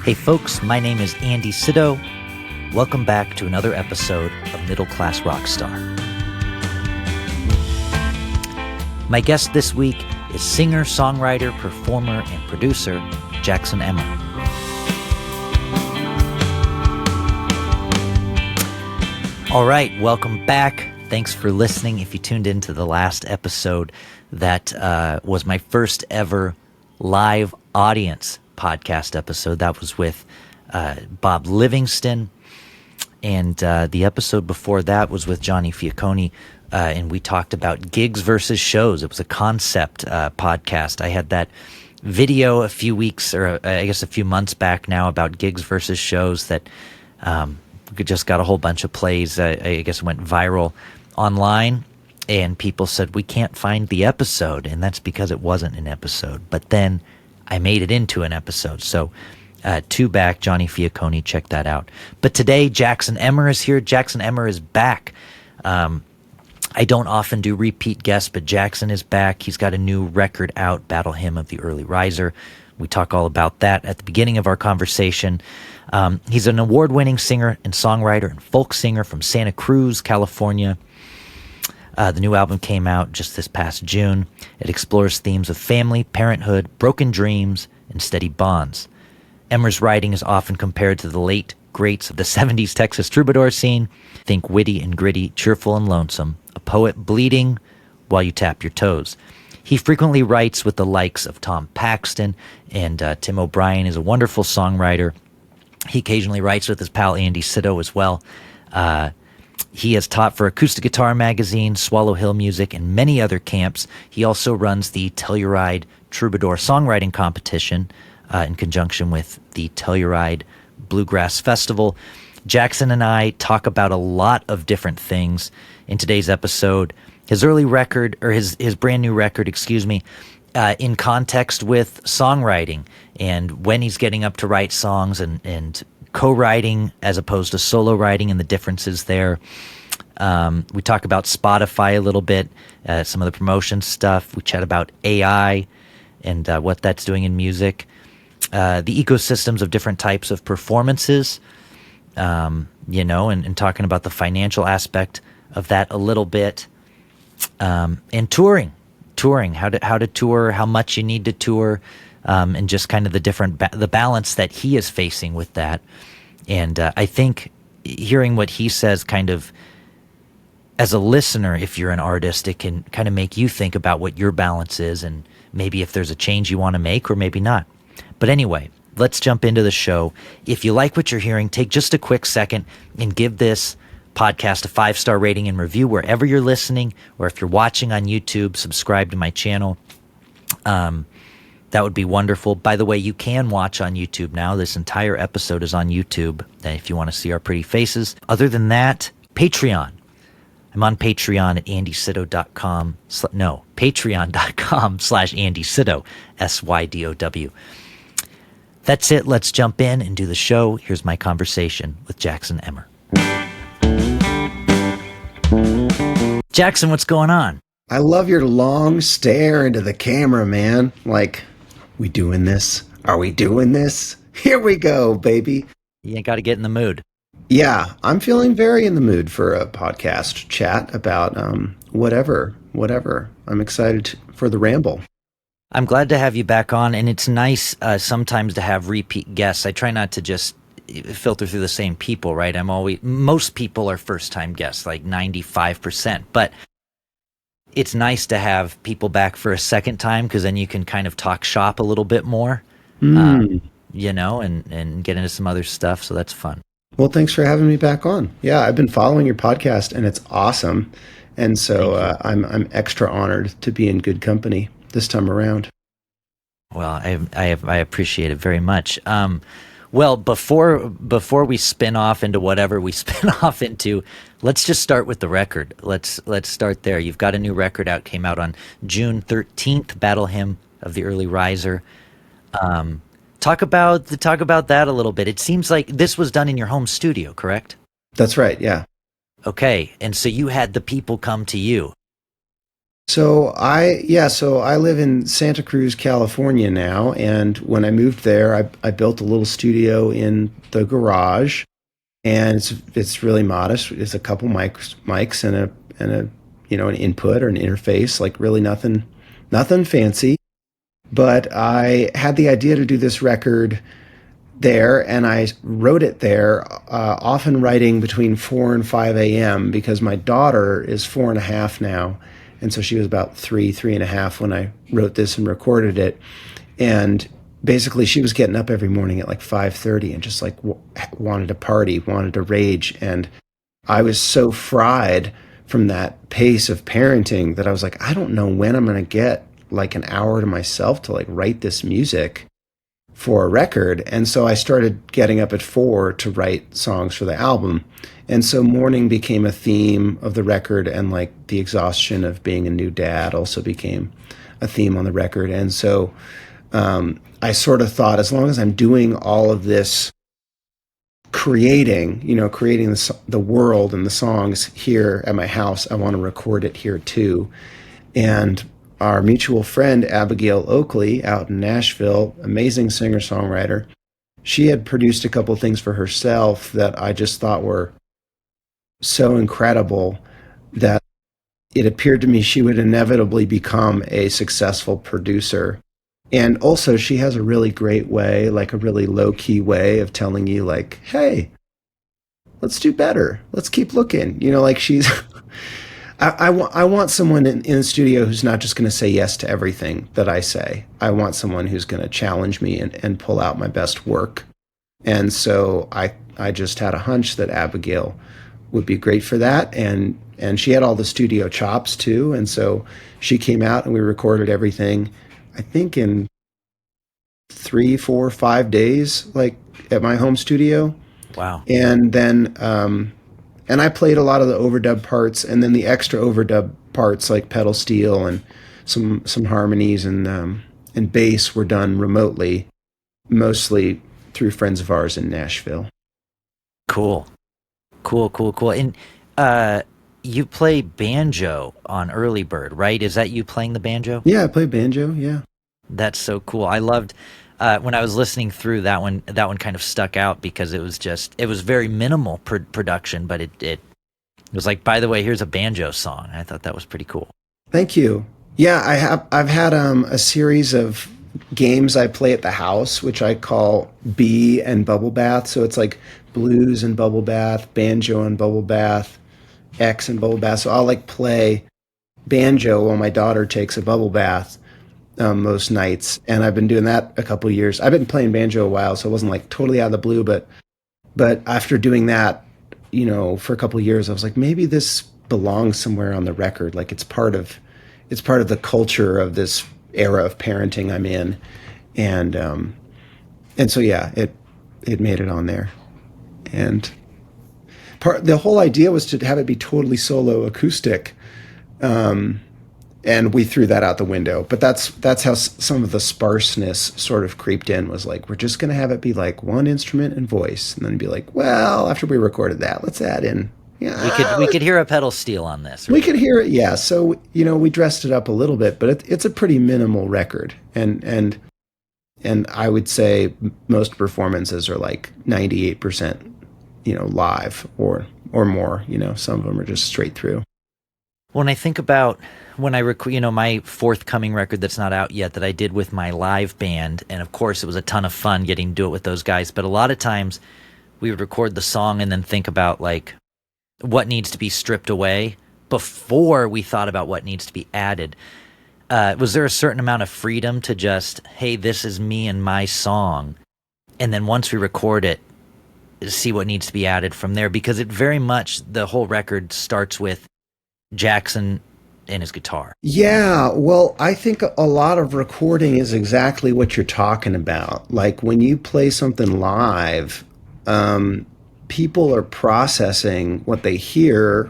Hey folks, my name is Andy Sido. Welcome back to another episode of Middle Class Rockstar. My guest this week is singer, songwriter, performer, and producer Jackson Emmer. All right, welcome back. Thanks for listening. If you tuned into the last episode, that was my first ever live audience podcast episode. That was with Bob Livingston. And the episode before that was with Johnny Fiacconi. And we talked about gigs versus shows. It was a concept podcast. I had that video a few weeks, or I guess a few months back now, about gigs versus shows that just got a whole bunch of plays. I guess it went viral online, and people said, we can't find the episode. And that's because it wasn't an episode. But then I made it into an episode. So two back, Johnny Fiacconi, check that out. But today, Jackson Emmer is here. Jackson Emmer is back. I don't often do repeat guests, but Jackson is back. He's got a new record out, Battle Hymn of the Early Riser. We talk all about that at the beginning of our conversation. He's an award-winning singer and songwriter and folk singer from Santa Cruz, California. The new album came out just this past June. It explores themes of family, parenthood, broken dreams, and steady bonds. Emmer's writing is often compared to the late greats of the 70s Texas troubadour scene. Think witty and gritty, cheerful and lonesome, a poet bleeding while you tap your toes. He frequently writes with the likes of Tom Paxton, and Tim O'Brien is a wonderful songwriter. He occasionally writes with his pal Andy Sido as well. He has taught for Acoustic Guitar Magazine, Swallow Hill Music, and many other camps. He also runs the Telluride Troubadour Songwriting Competition in conjunction with the Telluride Bluegrass Festival. Jackson and I talk about a lot of different things in today's episode. His early record, or his brand new record, in context with songwriting and when he's getting up to write songs and co-writing as opposed to solo writing and the differences there. We talk about Spotify a little bit, some of the promotion stuff. We chat about AI and what that's doing in music. The ecosystems of different types of performances, and talking about the financial aspect of that a little bit. And touring, how to tour, how much you need to tour, and just kind of the balance that he is facing with that. And I think hearing what he says, kind of as a listener, if you're an artist, it can kind of make you think about what your balance is and maybe if there's a change you want to make or maybe not. But anyway, let's jump into the show. If you like what you're hearing, take just a quick second and give this podcast a 5-star rating and review wherever you're listening, or if you're watching on YouTube, subscribe to my channel. That would be wonderful. By the way, you can watch on YouTube now. This entire episode is on YouTube if you want to see our pretty faces. Other than that, Patreon. I'm on Patreon at andysido.com. Patreon.com/AndySido, SYDOW. That's it. Let's jump in and do the show. Here's my conversation with Jackson Emmer. Jackson, what's going on? I love your long stare into the camera, man. Like, we doing this? Are we doing this? Here we go, baby. You got to get in the mood. Yeah, I'm feeling very in the mood for a podcast chat about whatever. I'm excited for the ramble. I'm glad to have you back on, and it's nice sometimes to have repeat guests. I try not to just filter through the same people, right? Most people are first-time guests, like 95%, but it's nice to have people back for a second time, because then you can kind of talk shop a little bit more, and get into some other stuff, so that's fun. Well, thanks for having me back on. Yeah, I've been following your podcast, and it's awesome, and so I'm extra honored to be in good company this time around. Well, I appreciate it very much. Well, before we spin off into whatever we spin off into, let's just start with the record. Let's start there. You've got a new record out, came out on June 13th, Battle Hymn of the Early Riser. Talk about that a little bit. It seems like this was done in your home studio, correct? That's right, yeah. Okay, and so you had the people come to you. So I live in Santa Cruz, California now, and when I moved there, I built a little studio in the garage, and it's really modest. It's a couple mics and a an input or an interface, like really nothing fancy. But I had the idea to do this record there, and I wrote it there, often writing between 4 and 5 a.m. because my daughter is 4.5 now. And so she was about 3.5 when I wrote this and recorded it. And basically, she was getting up every morning at like 5:30 and just like wanted to party, wanted to rage. And I was so fried from that pace of parenting that I was like, I don't know when I'm going to get like an hour to myself to like write this music for a record. And so I started getting up at 4 to write songs for the album. And so morning became a theme of the record, and like the exhaustion of being a new dad also became a theme on the record. And so I sort of thought, as long as I'm doing all of this creating the world and the songs here at my house, I want to record it here too. And our mutual friend, Abigail Oakley, out in Nashville, amazing singer-songwriter, she had produced a couple things for herself that I just thought were so incredible that it appeared to me she would inevitably become a successful producer. And also, she has a really great way, like a really low-key way of telling you, like, hey, let's do better. Let's keep looking. Like she's I want someone in the studio who's not just going to say yes to everything that I say. I want someone who's going to challenge me and pull out my best work. And so I just had a hunch that Abigail would be great for that. And she had all the studio chops too. And so she came out and we recorded everything, I think in 3, 4, 5 days, like at my home studio. Wow. And then and I played a lot of the overdub parts, and then the extra overdub parts like pedal steel and some harmonies and bass were done remotely, mostly through friends of ours in Nashville. Cool. Cool. And you play banjo on Early Bird, right? Is that you playing the banjo? Yeah, I play banjo. Yeah. That's so cool. I loved when I was listening through that one. That one kind of stuck out because it was very minimal production, but it was like, by the way, here's a banjo song. I thought that was pretty cool. Thank you. Yeah, I've had a series of games I play at the house, which I call B and Bubble Bath. So it's like blues and bubble bath, banjo and bubble bath, X and bubble bath. So I'll like play banjo while my daughter takes a bubble bath most nights, and I've been doing that a couple of years. I've been playing banjo a while, so it wasn't like totally out of the blue, but after doing that, for a couple of years, I was like, maybe this belongs somewhere on the record. Like it's part of the culture of this era of parenting I'm in, and so yeah, it made it on there, and the whole idea was to have it be totally solo acoustic. And we threw that out the window. But that's how some of the sparseness sort of creeped in, was like, we're just going to have it be like one instrument and voice. And then be like, well, after we recorded that, let's add in. Yeah, we could hear a pedal steel on this. Right? We could hear it, yeah. So, we dressed it up a little bit, but it's a pretty minimal record. And I would say most performances are like 98%, live or more. Some of them are just straight through. When I think about when I my forthcoming record that's not out yet that I did with my live band, and of course it was a ton of fun getting to do it with those guys, but a lot of times we would record the song and then think about like what needs to be stripped away before we thought about what needs to be added. Was there a certain amount of freedom to just, hey, this is me and my song, and then once we record it, see what needs to be added from there? Because it very much, the whole record starts with Jackson and his guitar. Yeah, well, I think a lot of recording is exactly what you're talking about. Like when you play something live, people are processing what they hear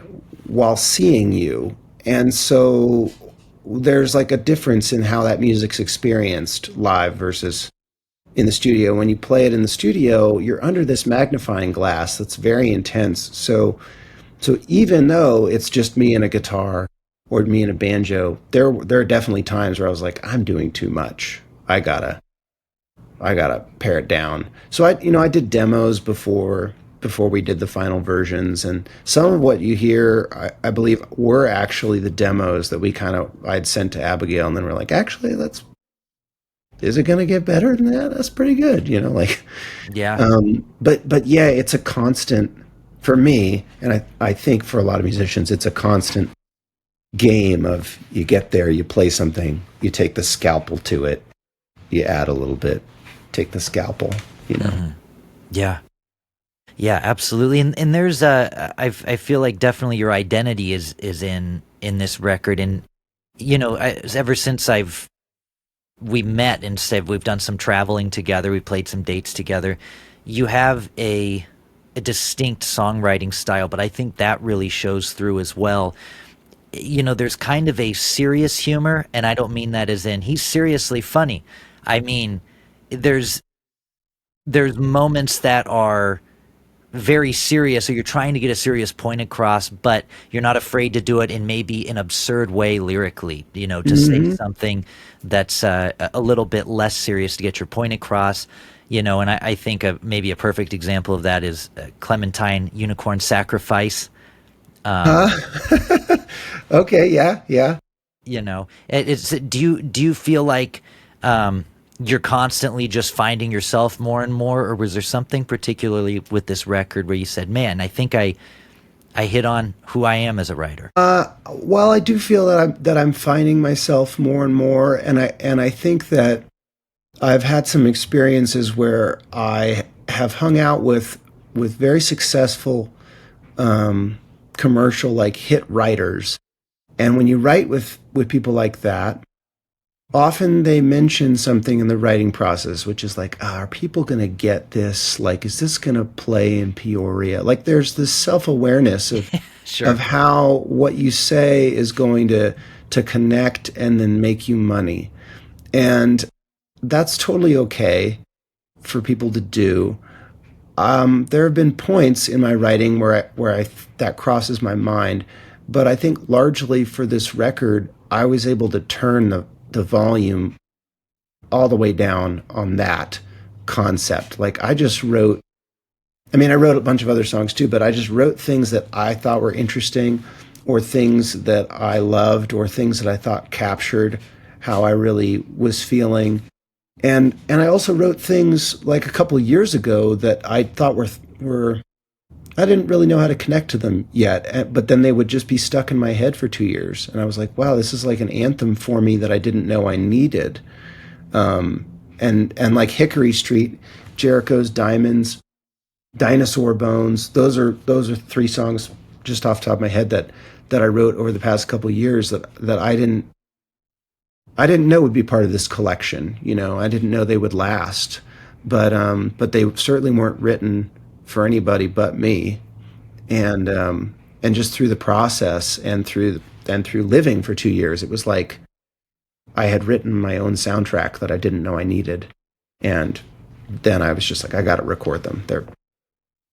while seeing you. And so there's like a difference in how that music's experienced live versus in the studio. When you play it in the studio, you're under this magnifying glass that's very intense. So even though it's just me and a guitar, or me and a banjo, there are definitely times where I was like, I'm doing too much. I gotta pare it down. So I did demos before we did the final versions, and some of what you hear, I believe, were actually the demos that I'd sent to Abigail, and then we're like, actually, that's is it going to get better than that? That's pretty good, like. Yeah. But yeah, it's a constant for me, and I think for a lot of musicians, it's a constant game of you get there, you play something, you take the scalpel to it, you add a little bit, take the scalpel, Yeah. Yeah, absolutely. And there's I feel like definitely your identity is in this record. And ever since we met and said we've done some traveling together, we played some dates together, you have a distinct songwriting style, but I think that really shows through as well. There's kind of a serious humor, and I don't mean that as in he's seriously funny. I mean, there's moments that are very serious, or you're trying to get a serious point across, but you're not afraid to do it in maybe an absurd way lyrically, to say Mm-hmm. something that's a little bit less serious to get your point across. And I think maybe a perfect example of that is Clementine Unicorn Sacrifice. Huh? Okay, yeah, yeah. Do you feel like you're constantly just finding yourself more and more, or was there something particularly with this record where you said, man, I think I hit on who I am as a writer? Well, I do feel that I'm finding myself more and more, and I think that I've had some experiences where I have hung out with very successful commercial like hit writers, and when you write with people like that, often they mention something in the writing process, which is like, are people going to get this? Like, is this going to play in Peoria? Like, there's this self awareness Sure. of how what you say is going to connect and then make you money, and that's totally okay for people to do. There have been points in my writing where that crosses my mind, but I think largely for this record, I was able to turn the volume all the way down on that concept. Like I just wrote, I mean, I wrote a bunch of other songs too, but I just wrote things that I thought were interesting, or things that I loved, or things that I thought captured how I really was feeling. And I also wrote things like a couple of years ago that I thought were I didn't really know how to connect to them yet, but then they would just be stuck in my head for 2 years, and I was like, wow, this is like an anthem for me that I didn't know I needed. And like Hickory Street, Jericho's Diamonds, Dinosaur Bones. Those are three songs just off the top of my head that I wrote over the past couple of years that I didn't know would be part of this collection. I didn't know they would last, but they certainly weren't written for anybody but me. And just through the process and through living for 2 years, it was like I had written my own soundtrack that I didn't know I needed. And then I was just like, I got to record them.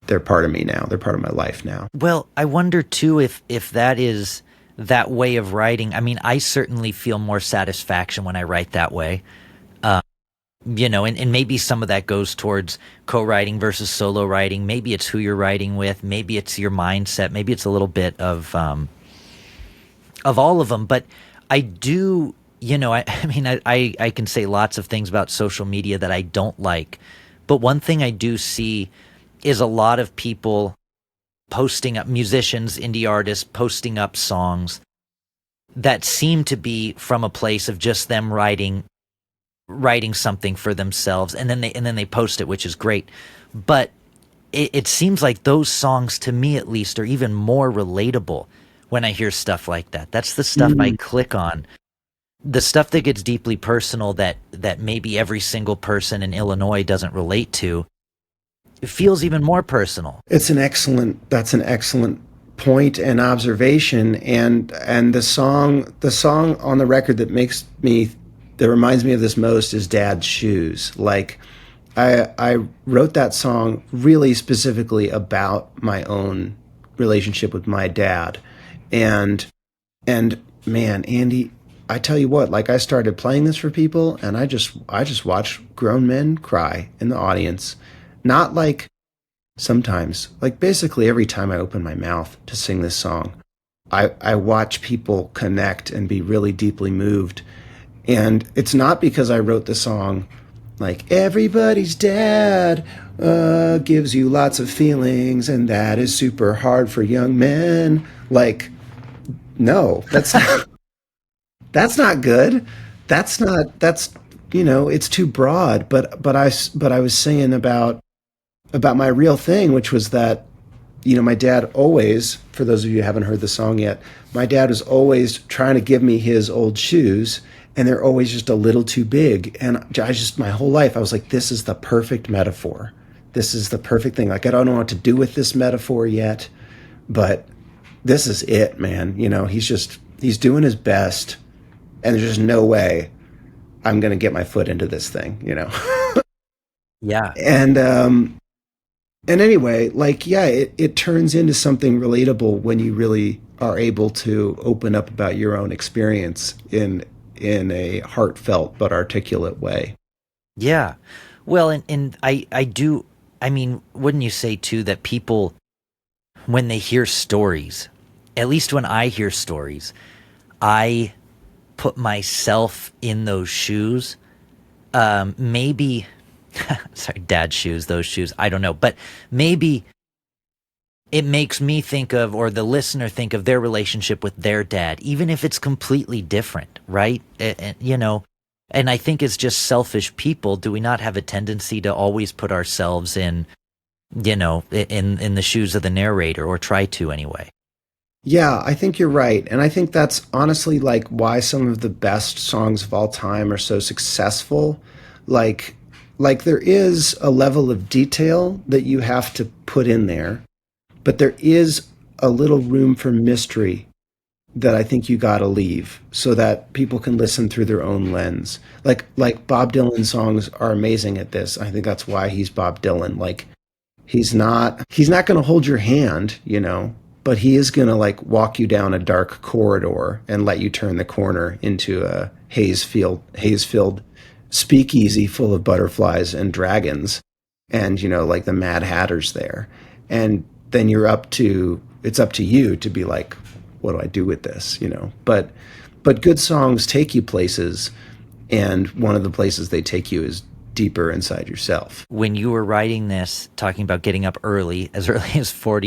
They're part of me now. They're part of my life now. Well, I wonder too if that is that way of writing. I mean, I certainly feel more satisfaction when I write that way. And maybe some of that goes towards co-writing versus solo writing. Maybe it's who you're writing with. Maybe it's your mindset. Maybe it's a little bit of all of them. But I do, I mean, I can say lots of things about social media that I don't like. But one thing I do see is a lot of people posting up, musicians, indie artists posting up songs that seem to be from a place of just them writing something for themselves, and then they post it, which is great. But it seems like those songs, to me at least, are even more relatable when I hear stuff like that. That's the stuff I Mm. click on. The stuff that gets deeply personal that maybe every single person in Illinois doesn't relate to, it feels even more personal. That's an excellent point and observation. And the song on the record that reminds me of this most is Dad's Shoes. Like I wrote that song really specifically about my own relationship with my dad. And man, Andy, I tell you what, like I started playing this for people and I just watch grown men cry in the audience. Not like sometimes, like basically every time I open my mouth to sing this song, I watch people connect and be really deeply moved. And it's not because I wrote the song like everybody's dad gives you lots of feelings and that is super hard for young men. Like, no, that's not good. That's it's too broad. But I was singing about my real thing, which was that my dad always, for those of you who haven't heard the song yet, my dad was always trying to give me his old shoes, and they're always just a little too big. And my whole life, I was like, this is the perfect metaphor. This is the perfect thing. Like, I don't know what to do with this metaphor yet, but this is it, man. He's doing his best, and there's just no way I'm going to get my foot into this thing. Yeah. And anyway, like, yeah, it turns into something relatable when you really are able to open up about your own experience in a heartfelt but articulate way. Yeah. Well, and I do, I mean, wouldn't you say too that people, when they hear stories, at least when I hear stories, I put myself in those shoes. Maybe, sorry, dad's shoes, those shoes, I don't know, but maybe it makes me think of, or the listener think of their relationship with their dad, even if it's completely different, right? And I think it's just selfish people. Do we not have a tendency to always put ourselves in, in the shoes of the narrator, or try to anyway? Yeah, I think you're right. And I think that's honestly like why some of the best songs of all time are so successful. Like like there is a level of detail that you have to put in there, but there is a little room for mystery that I think you got to leave so that people can listen through their own lens. Like Bob Dylan songs are amazing at this. I think that's why he's Bob Dylan. Like he's not going to hold your hand, but he is going to like walk you down a dark corridor and let you turn the corner into a haze filled speakeasy full of butterflies and dragons and like the Mad Hatter's there. And then it's up to you to be like, what do I do with this? But good songs take you places, and one of the places they take you is deeper inside yourself. When you were writing this, talking about getting up early as 4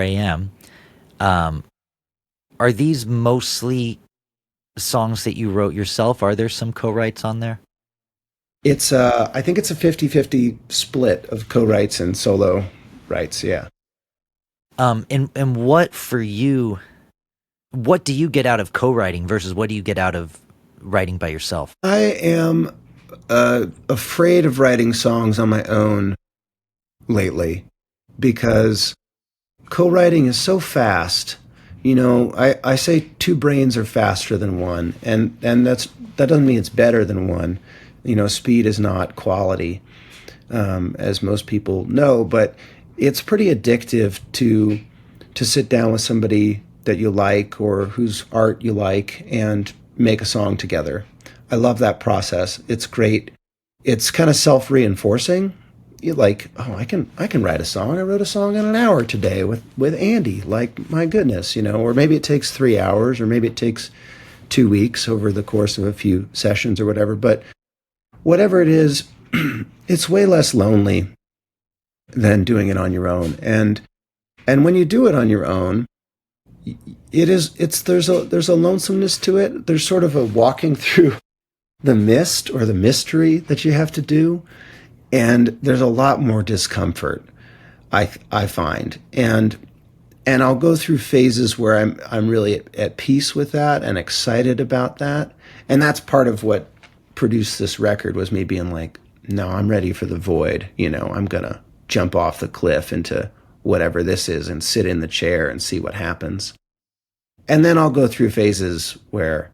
a.m., are these mostly songs that you wrote yourself? Are there some co-writes on there? I think it's a 50-50 split of co-writes and solo writes. Yeah. And what for you? What do you get out of co-writing versus what do you get out of writing by yourself? I am afraid of writing songs on my own lately because co-writing is so fast. I say two brains are faster than one, and that doesn't mean it's better than one. Speed is not quality, as most people know, but it's pretty addictive to sit down with somebody that you like or whose art you like and make a song together. I love that process. It's great. It's kind of self-reinforcing. You're like, oh, I can write a song. I wrote a song in an hour today with Andy. Like, my goodness, or maybe it takes 3 hours, or maybe it takes 2 weeks over the course of a few sessions or whatever. But whatever it is, it's way less lonely than doing it on your own. And when you do it on your own, there's a lonesomeness to it. There's sort of a walking through the mist or the mystery that you have to do, and there's a lot more discomfort. I find, and I'll go through phases where I'm really at peace with that and excited about that, and that's part of what produced this record was me being like, no, I'm ready for the void. I'm gonna jump off the cliff into whatever this is and sit in the chair and see what happens. And then I'll go through phases where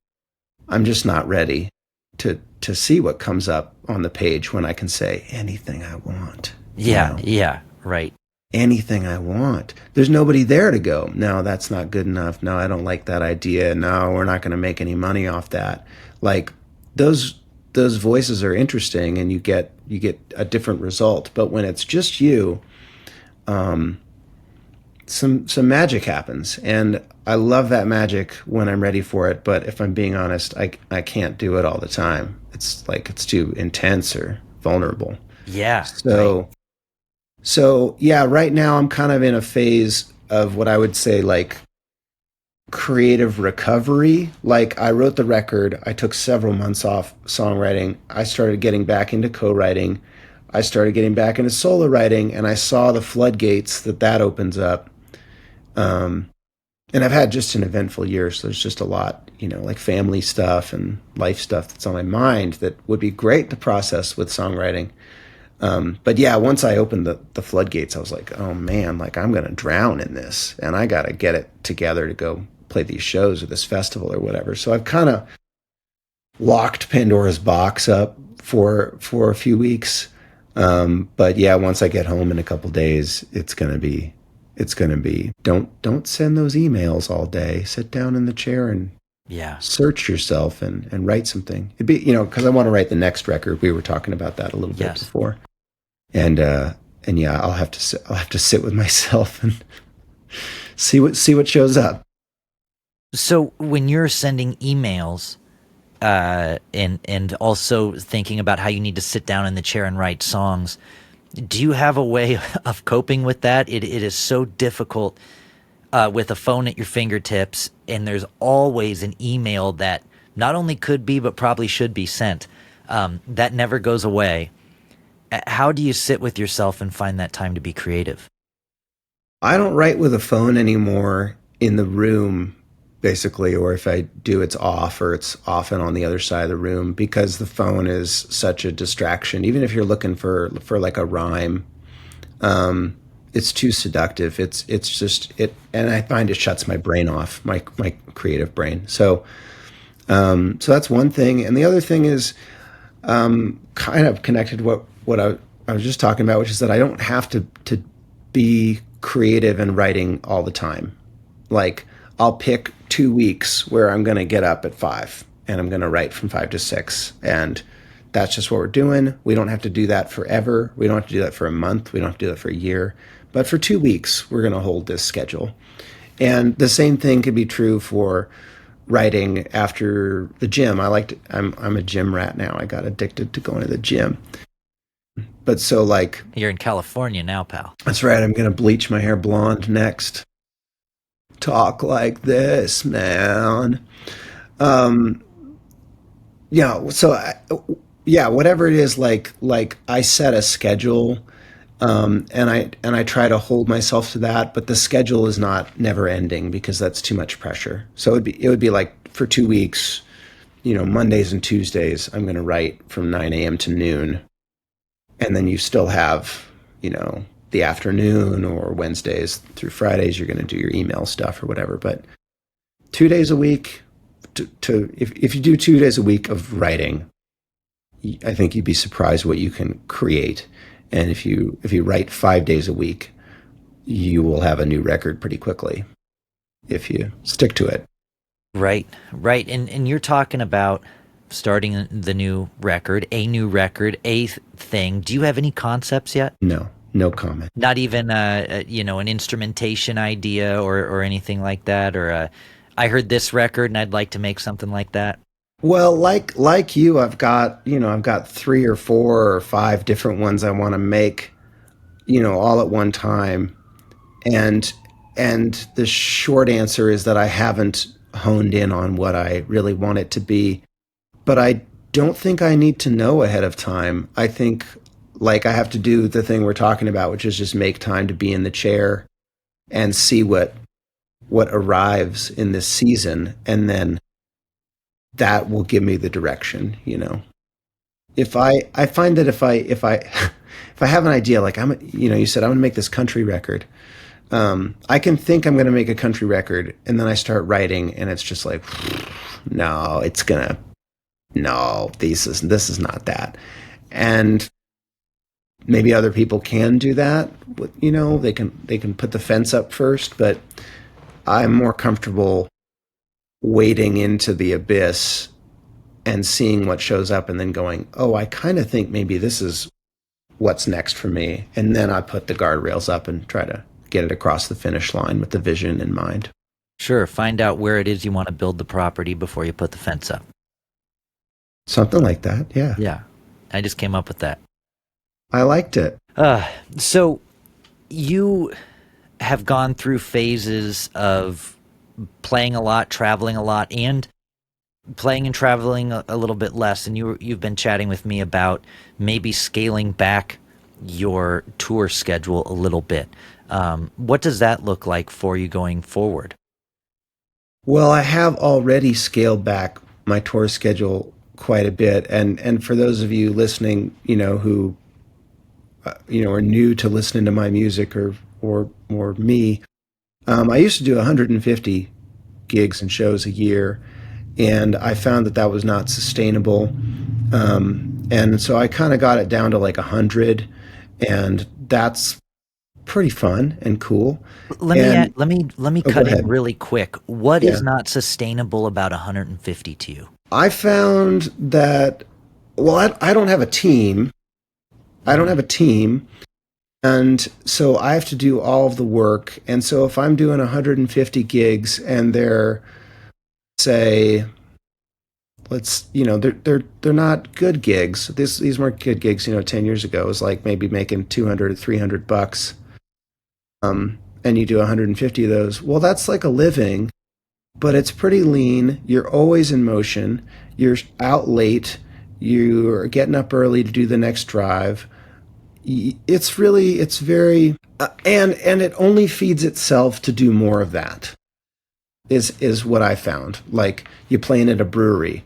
I'm just not ready to see what comes up on the page when I can say anything I want. Yeah, right. anything I want. There's nobody there to go, no, that's not good enough. No, I don't like that idea. No, we're not going to make any money off that. Like those voices are interesting, and you get a different result. But when it's just you, some magic happens, and I love that magic when I'm ready for it. But if I'm being honest, I can't do it all the time. It's like it's too intense or vulnerable. Yeah, right. So yeah, right now I'm kind of in a phase of what I would say like creative recovery. Like I wrote the record, I took several months off songwriting. I started getting back into co-writing. I started getting back into solo writing, and I saw the floodgates that opens up. And I've had just an eventful year, so there's just a lot, like family stuff and life stuff that's on my mind that would be great to process with songwriting. But yeah, once I opened the floodgates, I was like, oh man, like I'm gonna drown in this, and I gotta get it together to go play these shows or this festival or whatever. So I've kind of locked Pandora's box up for a few weeks. But yeah, once I get home in a couple days, it's gonna be don't send those emails all day. Sit down in the chair and Yeah. search yourself and write something. It'd be, because I want to write the next record. We were talking about that a little bit Yes. before. And yeah, I'll have to sit with myself and see what shows up. So when you're sending emails, and also thinking about how you need to sit down in the chair and write songs, do you have a way of coping with that? It is so difficult with a phone at your fingertips, and there's always an email that not only could be but probably should be sent. That never goes away. How do you sit with yourself and find that time to be creative? I don't write with a phone anymore in the room, basically, or if I do, it's off, or it's often on the other side of the room, because the phone is such a distraction. Even if you're looking for like a rhyme, it's too seductive. It's just it, and I find it shuts my brain off, my creative brain. So that's one thing, and the other thing is kind of connected to what I was just talking about, which is that I don't have to be creative and writing all the time. Like I'll pick 2 weeks where I'm going to get up at 5 and I'm going to write from 5 to 6, and that's just what we're doing. We don't have to do that forever. We don't have to do that for a month. We don't have to do that for a year. But for 2 weeks, we're going to hold this schedule. And the same thing could be true for writing after the gym. I'm a gym rat now. I got addicted to going to the gym. But so like, You're in California now, pal. that's right. I'm going to bleach my hair blonde next. Talk like this, man. Um, yeah. So, yeah, whatever it is, like I set a schedule, and I try to hold myself to that. But the schedule is not never ending because that's too much pressure. So it would be like for 2 weeks, Mondays and Tuesdays, I'm going to write from 9 a.m. to noon, and then you still have, the afternoon, or Wednesdays through Fridays, you're going to do your email stuff or whatever. But 2 days a week, if you do 2 days a week of writing, I think you'd be surprised what you can create. And if you write 5 days a week, you will have a new record pretty quickly if you stick to it. Right, right. And you're talking about starting the new record, a new record, thing. Do you have any concepts yet? No, no comment. Not even an instrumentation idea or anything like that, or I heard this record and I'd like to make something like that. Well, like you, I've got 3 or 4 or 5 different ones I want to make, all at one time. And the short answer is that I haven't honed in on what I really want it to be. But I don't think I need to know ahead of time. I think like I have to do the thing we're talking about, which is just make time to be in the chair and see what arrives in this season, and then that will give me the direction. If I find that if I if I have an idea, like you said I'm going to make this country record. I can think I'm going to make a country record, and then I start writing, and it's just like, no, this is not that. And maybe other people can do that they can put the fence up first, but I'm more comfortable wading into the abyss and seeing what shows up and then going, oh, I kind of think maybe this is what's next for me. And then I put the guardrails up and try to get it across the finish line with the vision in mind. Sure. Find out where it is you want to build the property before you put the fence up. Something like that, yeah. Yeah. I just came up with that. I liked it. So you have gone through phases of playing a lot, traveling a lot, and playing and traveling a little bit less. And you've been chatting with me about maybe scaling back your tour schedule a little bit. What does that look like for you going forward? Well, I have already scaled back my tour schedule quite a bit, and for those of you listening, who are new to listening to my music or me, I used to do 150 gigs and shows a year, and I found that was not sustainable, and so I kind of got it down to like 100, and that's pretty fun and cool. And Let me oh, go cut in ahead. really quick. What Yeah. is not sustainable about 150 to you? I found that, well, I don't have a team. I don't have a team. And so I have to do all of the work. And so if I'm doing 150 gigs and they're, say, they're not good gigs. These weren't good gigs, 10 years ago. It was like maybe making 200 or $300. And you do 150 of those. Well, that's like a living, but it's pretty lean. You're always in motion. You're out late. You're getting up early to do the next drive. It's very, and it only feeds itself to do more of that. Is what I found. Like you playing at a brewery,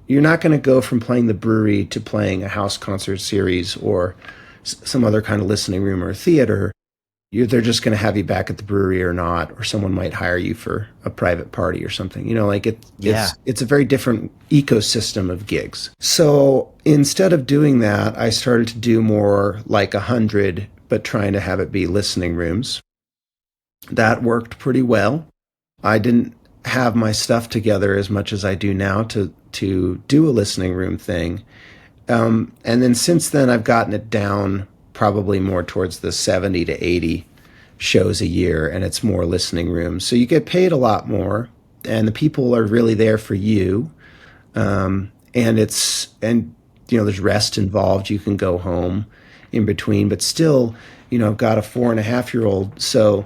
you're not going to go from playing the brewery to playing a house concert series or some other kind of listening room or theater. They're just going to have you back at the brewery or not, or someone might hire you for a private party or something. Yeah. It's a very different ecosystem of gigs. So instead of doing that, I started to do more like 100, but trying to have it be listening rooms. That worked pretty well. I didn't have my stuff together as much as I do now to do a listening room thing. And then since then, I've gotten it down probably more towards the 70 to 80 shows a year, and it's more listening rooms. So you get paid a lot more, and the people are really there for you. And there's rest involved. You can go home in between, but still, I've got a 4.5-year-old. So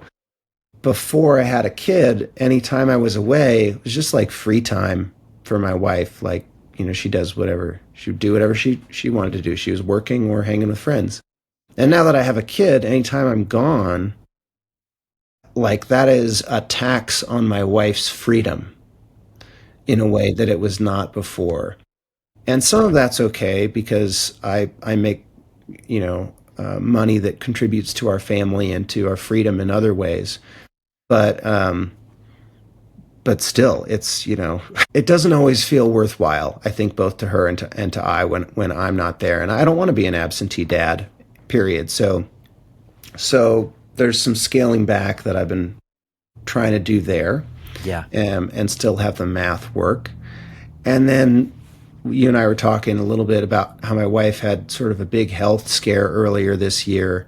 before I had a kid, anytime I was away, it was just like free time for my wife. Like, she does whatever, she would do whatever she wanted to do. She was working or hanging with friends. And now that I have a kid, anytime I'm gone, like that is a tax on my wife's freedom in a way that it was not before. And some of that's okay because I make, money that contributes to our family and to our freedom in other ways. But still, it's, it doesn't always feel worthwhile, I think, both to her and to I when I'm not there. And I don't want to be an absentee dad, period. So there's some scaling back that I've been trying to do there. Yeah. And still have the math work. And then you and I were talking a little bit about how my wife had sort of a big health scare earlier this year.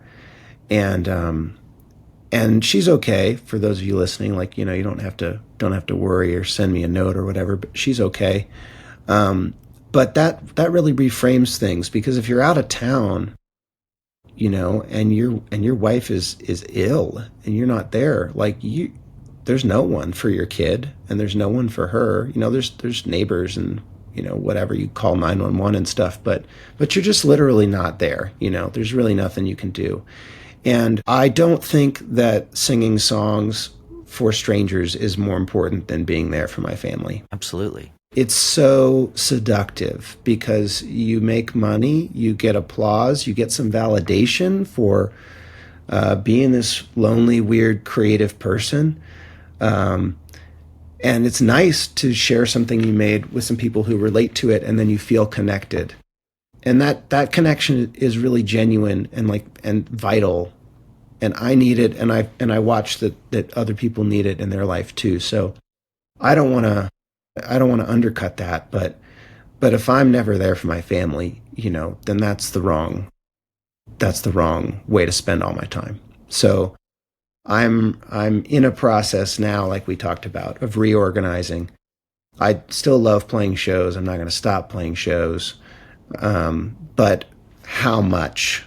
And she's okay. For those of you listening, like, you don't have to worry or send me a note or whatever, but she's okay. But that really reframes things, because if you're out of town, and your wife is ill and you're not there, like there's no one for your kid and there's no one for her. There's neighbors and whatever, you call 911 and stuff, but you're just literally not there. There's really nothing you can do. And I don't think that singing songs for strangers is more important than being there for my family. Absolutely. It's so seductive because you make money, you get applause, you get some validation for being this lonely, weird, creative person. And it's nice to share something you made with some people who relate to it, and then you feel connected. And that connection is really genuine and vital and I need it, and I watch that other people need it in their life too. So I don't want to I don't want to undercut that, but if I'm never there for my family, then that's the wrong way to spend all my time. So I'm in a process now, like we talked about, of reorganizing. I still love playing shows. I'm not going to stop playing shows, but how much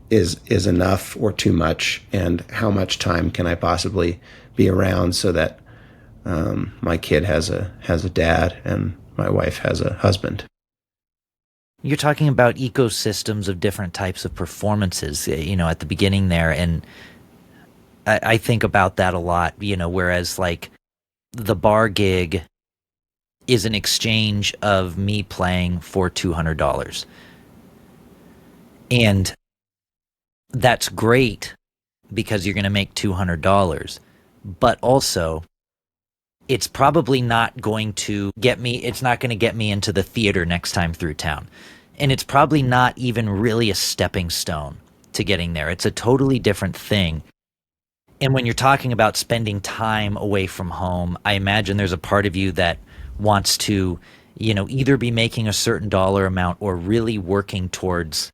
is enough or too much, and how much time can I possibly be around so that my kid has a dad and my wife has a husband. You're talking about ecosystems of different types of performances, at the beginning there. And I think about that a lot, whereas like the bar gig is an exchange of me playing for $200. And that's great because you're going to make $200. But also, it's probably not going to it's not going to get me into the theater next time through town. And it's probably not even really a stepping stone to getting there. It's a totally different thing. And when you're talking about spending time away from home, I imagine there's a part of you that wants to, either be making a certain dollar amount or really working towards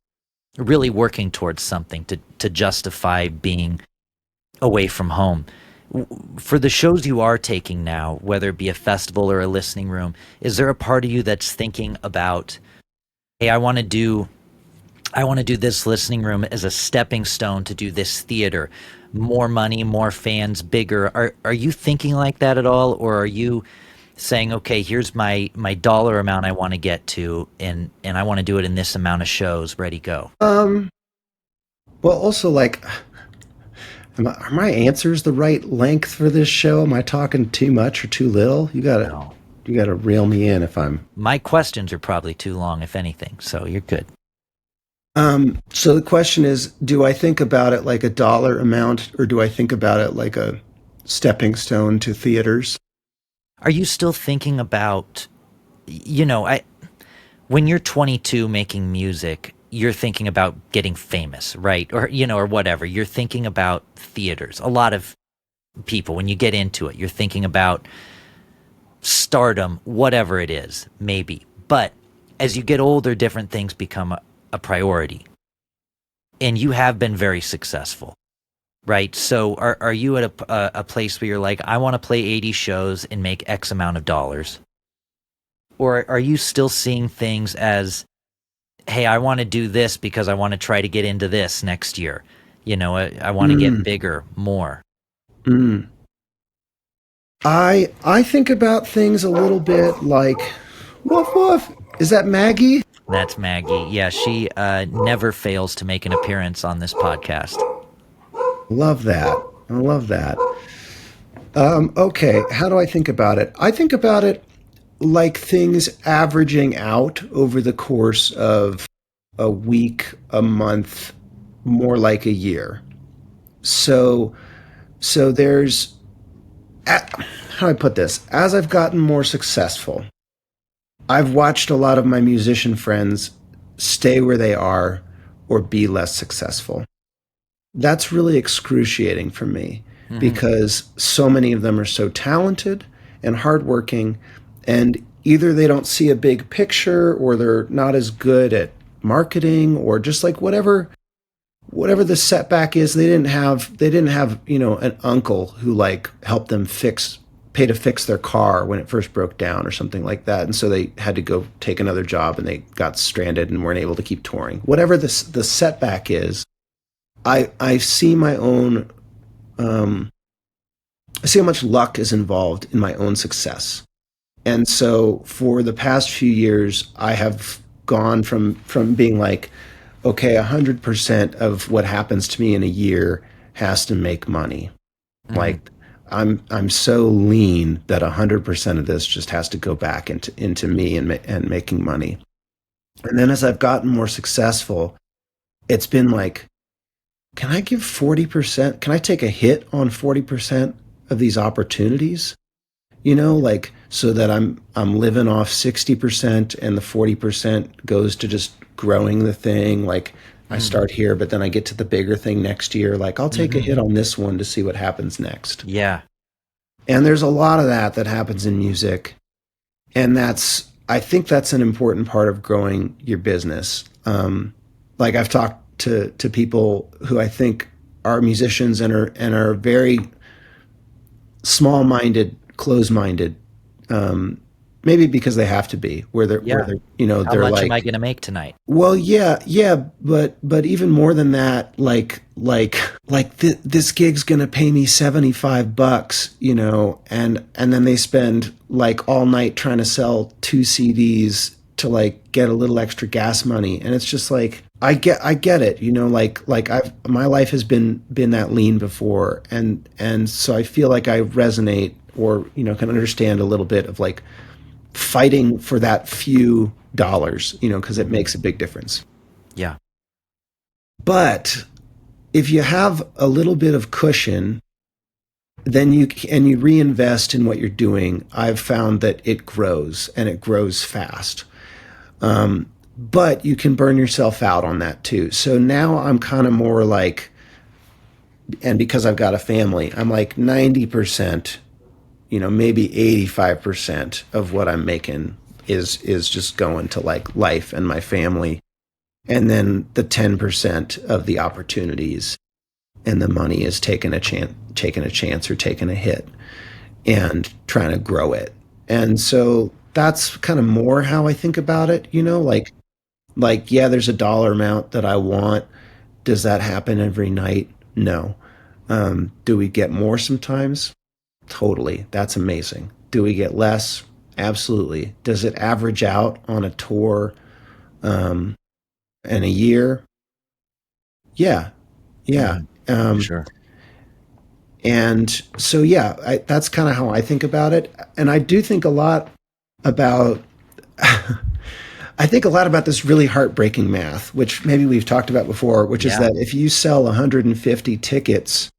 something to justify being away from home. For the shows you are taking now, whether it be a festival or a listening room, is there a part of you that's thinking about, hey, I want to do this listening room as a stepping stone to do this theater, more money, more fans, bigger? Are you thinking like that at all, or are you saying, okay, here's my dollar amount I want to get to, and I want to do it in this amount of shows, ready, go? Well, also, like, are my answers the right length for this show? Am I talking too much or too little? No. You gotta reel me in if I'm. My questions are probably too long, if anything, so you're good. So the question is, do I think about it like a dollar amount, or do I think about it like a stepping stone to theaters? Are you still thinking about, when you're 22 making music, you're thinking about getting famous, right? Or whatever. You're thinking about theaters. A lot of people, when you get into it, you're thinking about stardom, whatever it is, maybe. But as you get older, different things become a priority. And you have been very successful, right? So are you at a place where you're like, I want to play 80 shows and make X amount of dollars? Or are you still seeing things as, hey, I want to do this because I want to try to get into this next year. I want to get Mm, bigger, more. mm. I think about things a little bit like, woof woof. Is that Maggie? That's Maggie. Yeah, she never fails to make an appearance on this podcast. Love that. I love that. Okay, how do I think about it? I think about it like things averaging out over the course of a week, a month, more like a year. So, so there's, how do I put this? As I've gotten more successful, I've watched a lot of my musician friends stay where they are or be less successful. That's really excruciating for me Hmm. because so many of them are so talented and hardworking, and either they don't see a big picture or they're not as good at marketing, or just like whatever the setback is, they didn't have an uncle who like helped them pay to fix their car when it first broke down or something like that, and so they had to go take another job and they got stranded and weren't able to keep touring. Whatever the setback is, I see my own I see how much luck is involved in my own success. And so for the past few years, I have gone from being like, okay, 100% of what happens to me in a year has to make money. Hmm. Like I'm so lean that 100% of this just has to go back into me and making money. And then as I've gotten more successful, it's been like, can I give 40%? Can I take a hit on 40% of these opportunities? Like so that I'm living off 60% and the 40% goes to just growing the thing. Like I start here, but then I get to the bigger thing next year. Like, I'll take a Mm-hmm. hit on this one to see what happens next. Yeah. And there's a lot of that happens in music. And I think that's an important part of growing your business. Like, I've talked to people who I think are musicians and are very small minded, close minded, maybe because they have to be, where Yeah. they're How they're much am I like, going to make tonight? well, yeah, but even more than that, this gig's gonna pay me $75, and then they spend like all night trying to sell 2 CDs to like get a little extra gas money, and it's just like, I get it, like I've my life has been that lean before, and so I feel like I resonate, or can understand a little bit of like fighting for that few dollars, because it Hmm. makes a big difference. Yeah. But if you have a little bit of cushion, then you reinvest in what you're doing, I've found that it grows, and it grows fast. But you can burn yourself out on that too. So now I'm kind of more like, and because I've got a family, I'm like 90%, maybe 85% of what I'm making is just going to like life and my family. And then the 10% of the opportunities and the money is taking a chance or taking a hit and trying to grow it. And so that's kind of more how I think about it, like, yeah, there's a dollar amount that I want. Does that happen every night? No. Do we get more sometimes? Totally. That's amazing. Do we get less? Absolutely. Does it average out on a tour and a year? Yeah. Yeah. Hmm. Um, Sure. and so, yeah, that's kind of how I think about it. And I do think a lot about, I think a lot about this really heartbreaking math, which maybe we've talked about before, which is Yeah. that if you sell 150 tickets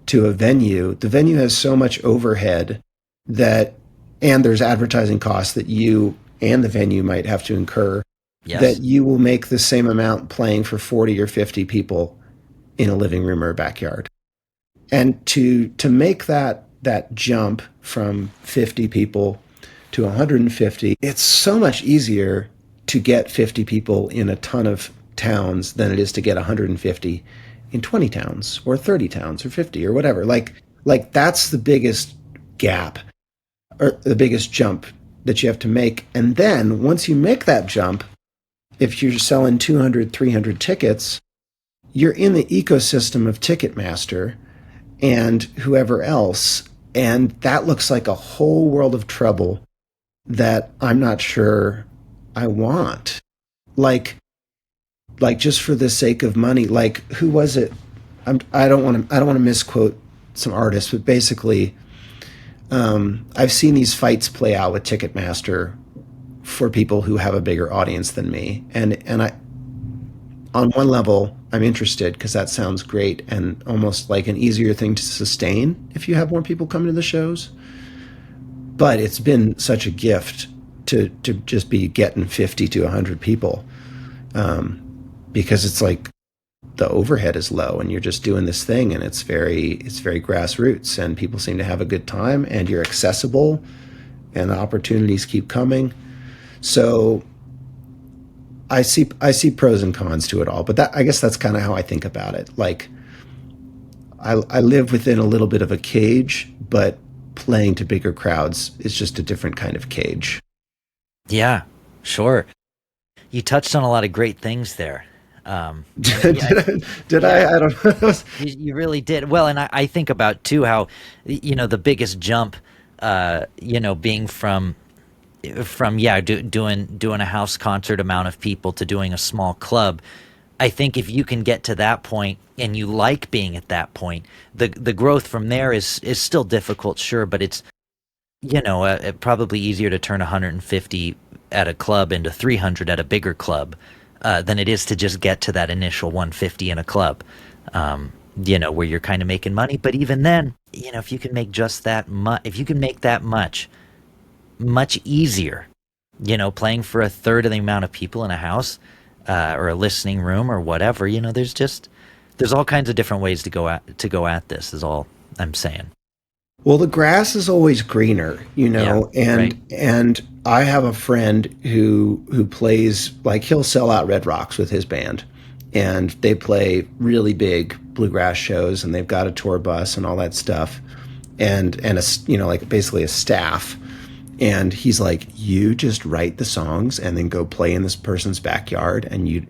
to a venue, the venue has so much overhead that, and there's advertising costs that you and the venue might have to incur, that Yes. you will make the same amount playing for 40 or 50 people in a living room or a backyard. And to make that jump from 50 people to 150, it's so much easier to get 50 people in a ton of towns than it is to get 150 in 20 towns or 30 towns or 50 or whatever. Like that's the biggest gap, or the biggest jump that you have to make. And then once you make that jump, if you're selling 200, 300 tickets, you're in the ecosystem of Ticketmaster and whoever else. And that looks like a whole world of trouble that I'm not sure I want. Like, like just for the sake of money. Like, who was it? I don't want to misquote some artists, but basically, I've seen these fights play out with Ticketmaster for people who have a bigger audience than me, and I, on one level, I'm interested because that sounds great and almost like an easier thing to sustain if you have more people coming to the shows. But it's been such a gift to just be getting 50 to 100 people, because it's like the overhead is low and you're just doing this thing, and it's very grassroots, and people seem to have a good time, and you're accessible, and the opportunities keep coming. So I see pros and cons to it all, but I guess that's kind of how I think about it. Like, I live within a little bit of a cage, but playing to bigger crowds is just a different kind of cage. Yeah. Sure. You touched on a lot of great things there. And yeah, Did yeah, I? I don't know. you really did. Well, and I think about too how, the biggest jump, being from yeah, doing a house concert amount of people to doing a small club. I think if you can get to that point and you like being at that point, the growth from there is still difficult, sure, but it's, probably easier to turn 150 at a club into 300 at a bigger club, than it is to just get to that initial 150 in a club, where you're kind of making money. But even then, if you can make just that much, if you can make that much easier, playing for a third of the amount of people in a house, or a listening room or whatever. There's all kinds of different ways to go at this. Is all I'm saying. Well, the grass is always greener, Yeah. Right. and I have a friend who plays, like, he'll sell out Red Rocks with his band, and they play really big bluegrass shows, and they've got a tour bus and all that stuff, and like basically a staff. And he's like, you just write the songs and then go play in this person's backyard, and you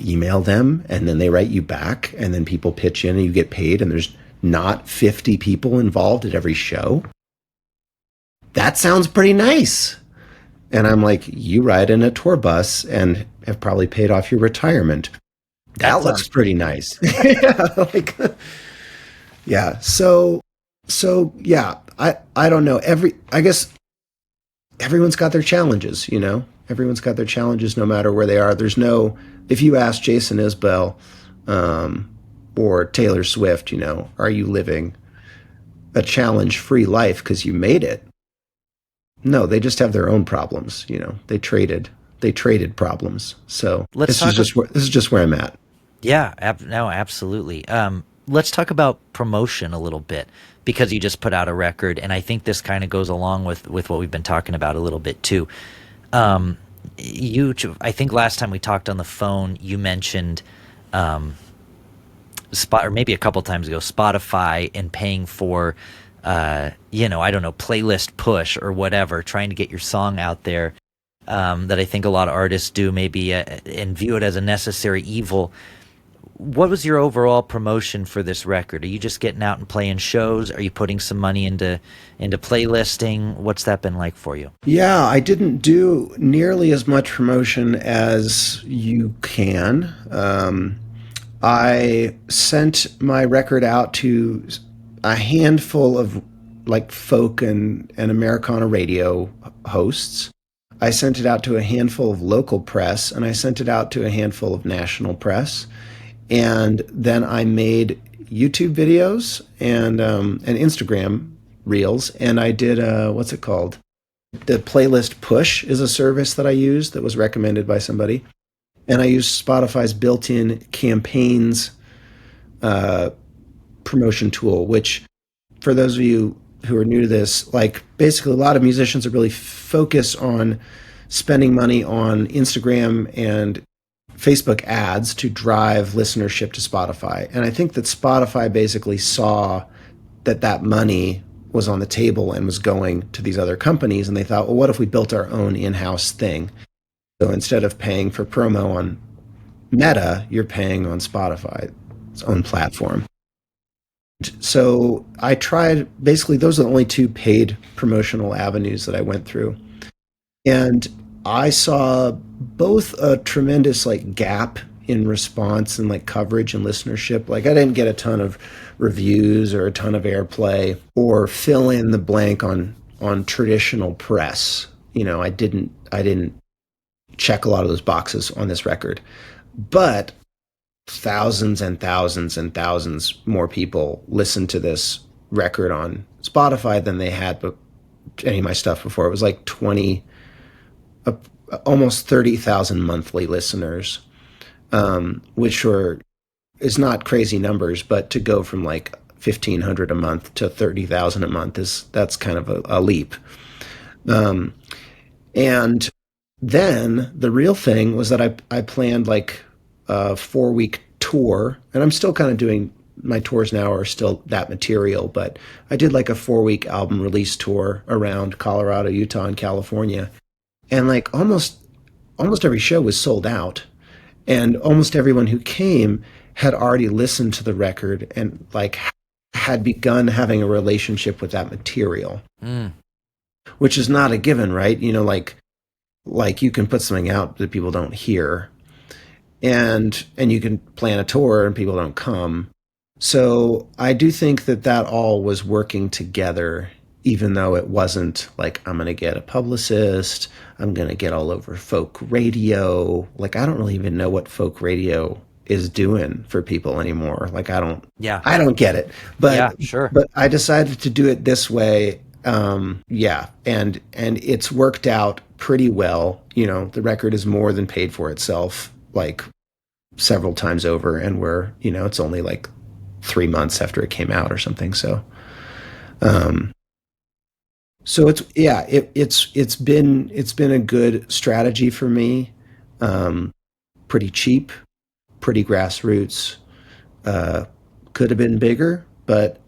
email them, and then they write you back, and then people pitch in and you get paid, and there's not 50 people involved at every show. That sounds pretty nice. And I'm like, you ride in a tour bus and have probably paid off your retirement. That That looks sounds pretty nice. Yeah, like, yeah. So yeah, I don't know. I guess everyone's got their challenges, you know? Everyone's got their challenges no matter where they are. If you ask Jason Isbell, or Taylor Swift, are you living a challenge-free life because you made it? No, they just have their own problems, They traded problems. So let's talk. This is just where I'm at. Yeah, no, absolutely. Let's talk about promotion a little bit because you just put out a record, and I think this kind of goes along with what we've been talking about a little bit too. I think last time we talked on the phone, you mentioned or maybe a couple times ago, Spotify and paying for, I don't know, playlist push or whatever, trying to get your song out there. That I think a lot of artists do maybe and view it as a necessary evil. What was your overall promotion for this record? Are you just getting out and playing shows? Are you putting some money into playlisting? What's that been like for you? Yeah, I didn't do nearly as much promotion as you can. I sent my record out to a handful of, like, folk and Americana radio hosts. I sent it out to a handful of local press, and I sent it out to a handful of national press. And then I made YouTube videos and Instagram reels, and I did what's it called? The Playlist Push is a service that I used that was recommended by somebody, and I used Spotify's built-in campaigns promotion tool, which, for those of you who are new to this, like, basically a lot of musicians are really focused on spending money on Instagram and Facebook ads to drive listenership to Spotify. And I think that Spotify basically saw that money was on the table and was going to these other companies, and they thought, well, what if we built our own in-house thing? So instead of paying for promo on Meta, you're paying on Spotify's own platform. So I tried, basically, those are the only two paid promotional avenues that I went through. And I saw both a tremendous, like, gap in response and, like, coverage and listenership. Like, I didn't get a ton of reviews or a ton of airplay or fill in the blank on traditional press. I didn't check a lot of those boxes on this record. But thousands and thousands and thousands more people listened to this record on Spotify than they had any of my stuff before. It was like almost 30,000 monthly listeners, which is not crazy numbers, but to go from like 1,500 a month to 30,000 a month that's kind of a leap. And then the real thing was that I planned like a 4-week tour, and I'm still kind of doing, my tours now are still that material, but I did like a 4-week album release tour around Colorado, Utah, and California. And like almost every show was sold out, and almost everyone who came had already listened to the record and like had begun having a relationship with that material, which is not a given, right? Like you can put something out that people don't hear, and you can plan a tour and people don't come. So I do think that all was working together, even though it wasn't like, I'm going to get a publicist, I'm going to get all over folk radio. Like, I don't really even know what folk radio is doing for people anymore. Like, I don't get it. But yeah, sure. But I decided to do it this way. And it's worked out pretty well. The record is more than paid for itself. like several times over, and it's only like 3 months after it came out or something. Um, so it's been a good strategy for me. Um, Pretty cheap, pretty grassroots. Uh, could have been bigger, but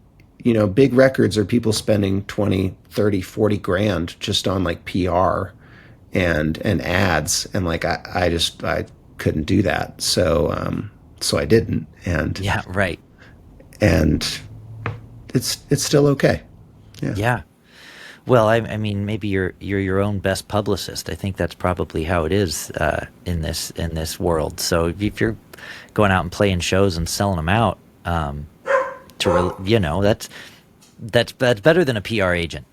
big records are people spending 20, 30, 40 grand just on like PR and ads, and like I couldn't do that. So I didn't, Yeah, right. and it's still okay. Yeah. Yeah. Well, I mean, maybe you're your own best publicist. I think that's probably how it is in this world. So if you're going out and playing shows and selling them out, that's better than a PR agent.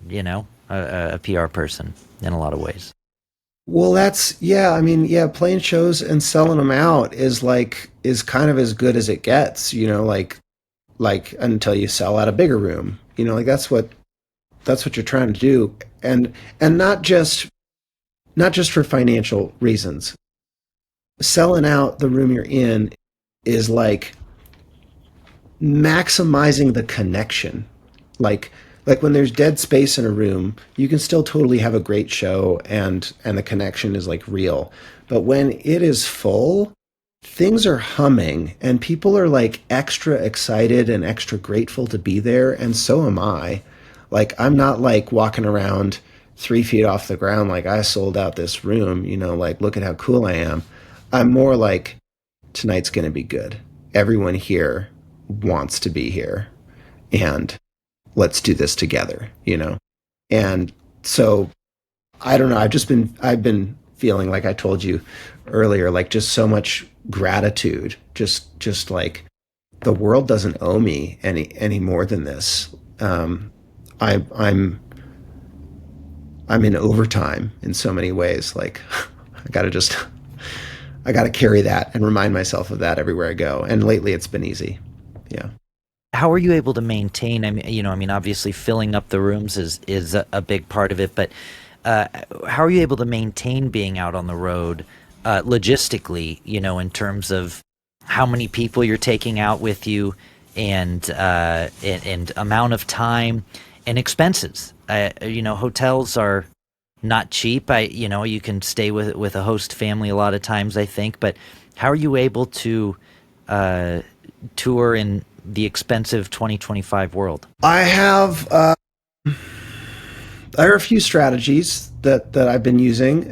A PR person in a lot of ways. Well, yeah. I mean, yeah, playing shows and selling them out is kind of as good as it gets. Like until you sell out a bigger room. Like that's what you're trying to do, and not just for financial reasons. Selling out the room you're in is like maximizing the connection. Like like when there's dead space in a room, you can still totally have a great show, and the connection is like real. But when it is full, things are humming and people are like extra excited and extra grateful to be there, and so am I. Like I'm not like walking around 3 feet off the ground like I sold out this room, like look at how cool I am. I'm more like tonight's going to be good. Everyone here wants to be here, and let's do this together. And so I don't know. I've been feeling like I told you earlier, like just so much gratitude. Just like the world doesn't owe me any more than this. I, I'm in overtime in so many ways. Like I gotta just I gotta carry that and remind myself of that everywhere I go. And lately, it's been easy. Yeah. How are you able to maintain? I mean, obviously filling up the rooms is a big part of it, but uh, how are you able to maintain being out on the road logistically? In terms of how many people you're taking out with you, and amount of time and expenses. Hotels are not cheap. You can stay with a host family a lot of times, I think, but how are you able to uh, tour in the expensive 2025 world? There are a few strategies that I've been using.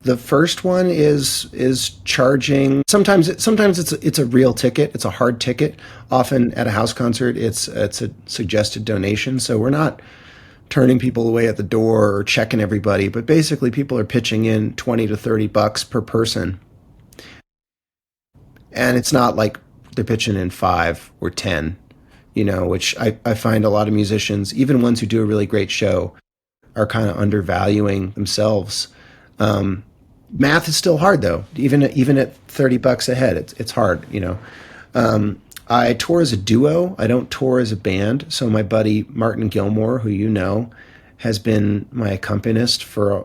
The first one is charging. Sometimes it's a real ticket. It's a hard ticket. Often at a house concert, it's a suggested donation. So we're not turning people away at the door or checking everybody, but basically people are pitching in 20 to 30 bucks per person. And it's not like they're pitching in 5 or 10, which I find a lot of musicians, even ones who do a really great show, are kind of undervaluing themselves. Um, Math is still hard though. Even at 30 bucks a head, it's hard. I tour as a duo. I don't tour as a band. So my buddy Martin Gilmore, who has been my accompanist for